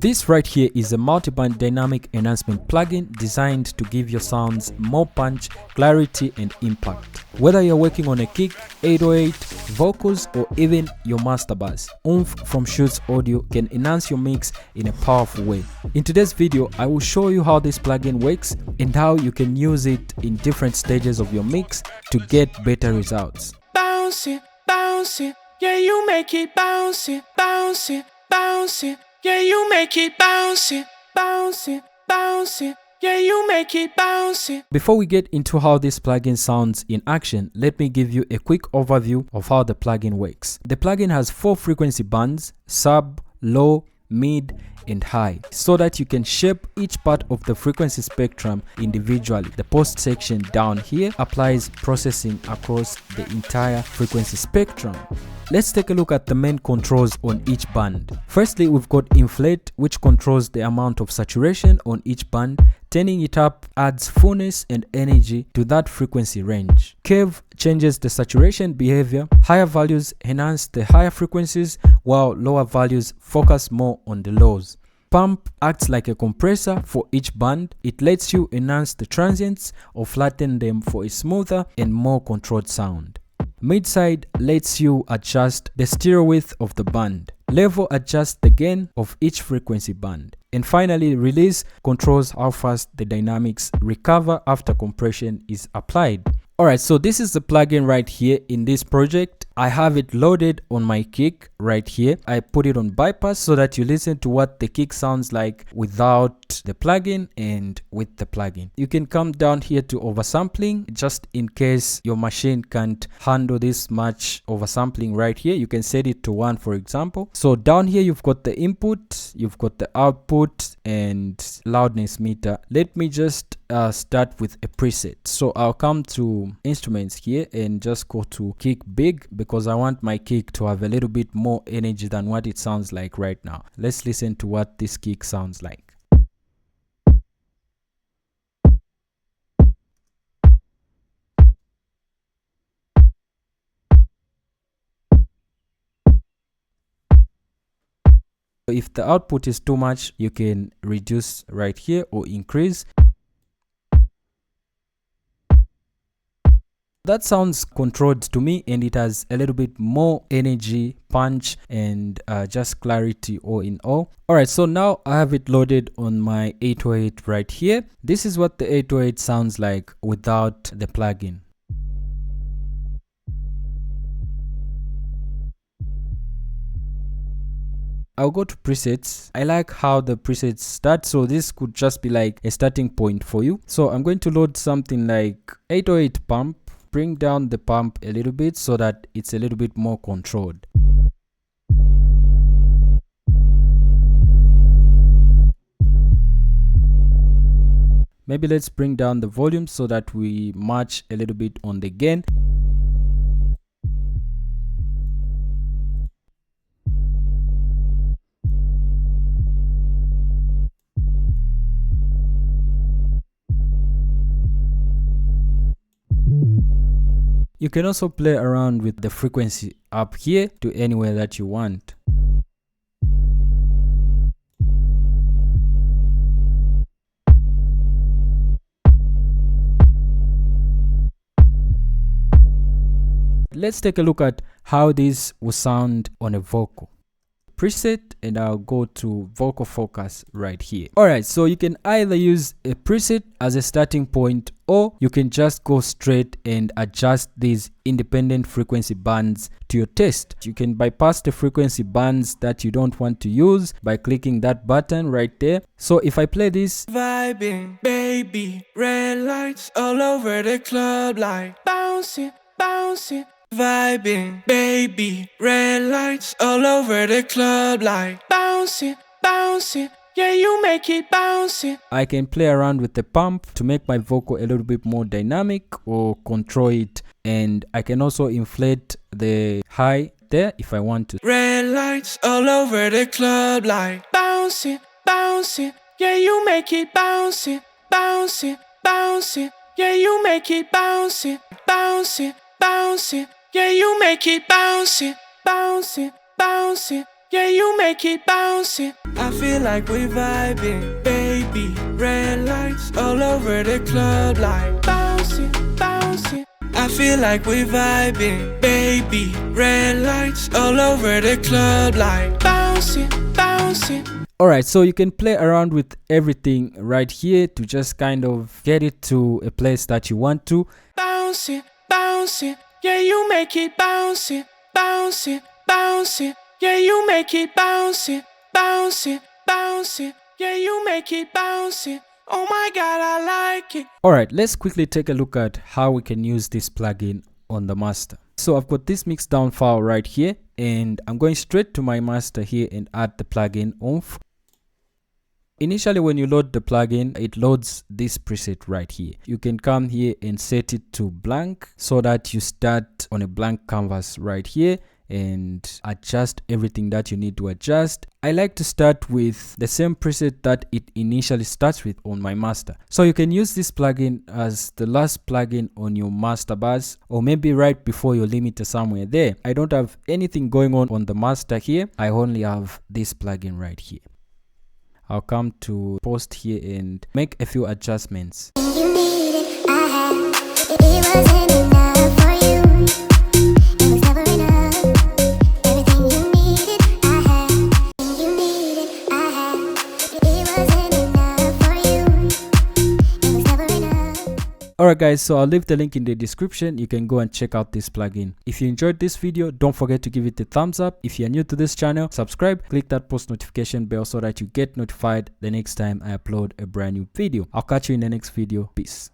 This right here is a multi-band dynamic enhancement plugin designed to give your sounds more punch, clarity and impact. Whether you're working on a kick, 808, vocals or even your master bass, Oomph from Shoots Audio can enhance your mix in a powerful way. In today's video, I will show you how this plugin works and how you can use it in different stages of your mix to get better results. Bounce it, bounce it, yeah you make it bounce it, bounce it, bounce it, yeah you make it bounce it, bounce it, bounce it. Yeah, you make it bouncy. Before we get into how this plugin sounds in action, let me give you a quick overview of how the plugin works. The plugin has 4 frequency bands: sub, low, mid and high, so that you can shape each part of the frequency spectrum individually. The post section down here applies processing across the entire frequency spectrum. Let's take a look at the main controls on each band. Firstly, we've got inflate, which controls the amount of saturation on each band. Turning it up adds fullness and energy to that frequency range. Curve changes the saturation behavior. Higher values enhance the higher frequencies, while lower values focus more on the lows. Pump acts like a compressor for each band. It lets you enhance the transients or flatten them for a smoother and more controlled sound. Mid-side lets you adjust the stereo width of the band. Level adjusts the gain of each frequency band. And finally, release controls how fast the dynamics recover after compression is applied. Alright, so this is the plugin right here in this project. I have it loaded on my kick right here. I put it on bypass so that you listen to what the kick sounds like without the plugin and with the plugin. You can come down here to oversampling, just in case your machine can't handle this much oversampling right here. You can set it to 1, for example. So down here you've got the input, you've got the output and loudness meter. Let me just start with a preset. So I'll come to instruments here and just go to kick big, because I want my kick to have a little bit more energy than what it sounds like right now. Let's listen to what this kick sounds like. If the output is too much, you can reduce right here or increase. That sounds controlled to me, and it has a little bit more energy, punch and just clarity all in all. Alright, so now I have it loaded on my 808 right here. This is what the 808 sounds like without the plugin. I'll go to presets. I like how the presets start, so this could just be like a starting point for you. So I'm going to load something like 808 pump. Bring down the pump a little bit so that it's a little bit more controlled. Maybe let's bring down the volume so that we match a little bit on the gain. You can also play around with the frequency up here to anywhere that you want. Let's take a look at how this will sound on a vocal. Preset, and I'll go to vocal focus right here. Alright, so you can either use a preset as a starting point, or you can just go straight and adjust these independent frequency bands to your taste. You can bypass the frequency bands that you don't want to use by clicking that button right there. So if I play this, Vibing, baby, red lights all over the club like bouncing, bouncing. Vibing, baby, red lights all over the club like bouncing, bouncing. Yeah, you make it bouncy. I can play around with the pump to make my vocal a little bit more dynamic or control it, and I can also inflate the high there if I want to. Red lights all over the club like bouncing, bouncing. Yeah, you make it bouncy, bouncy, bouncy. Yeah, you make it bouncy, bouncy, bouncy. Yeah, you make it bouncy, bouncy, bouncy. Yeah, you make it bouncy. I feel like we vibing, baby. Red lights all over the club, like bouncy, bouncy. I feel like we vibing, baby. Red lights all over the club, like bouncy, bouncy. Alright, so you can play around with everything right here to just kind of get it to a place that you want to. Bouncy, bouncy. Yeah, you make it bouncy, bouncy, bouncy. Yeah, you make it bouncy, bouncy, bouncy. Yeah, you make it bouncy. Oh my god, I like it. Alright, let's quickly take a look at how we can use this plugin on the master. So I've got this mix down file right here, and I'm going straight to my master here and add the plugin Oomph. Initially, when you load the plugin, it loads this preset right here. You can come here and set it to blank so that you start on a blank canvas right here and adjust everything that you need to adjust. I like to start with the same preset that it initially starts with on my master. So you can use this plugin as the last plugin on your master bus, or maybe right before your limiter somewhere there. I don't have anything going on the master here. I only have this plugin right here. I'll come to post here and make a few adjustments. Alright guys, so I'll leave the link in the description. You can go and check out this plugin. If you enjoyed this video, don't forget to give it a thumbs up. If you're new to this channel, subscribe, click that post notification bell so that you get notified the next time I upload a brand new video. I'll catch you in the next video. Peace.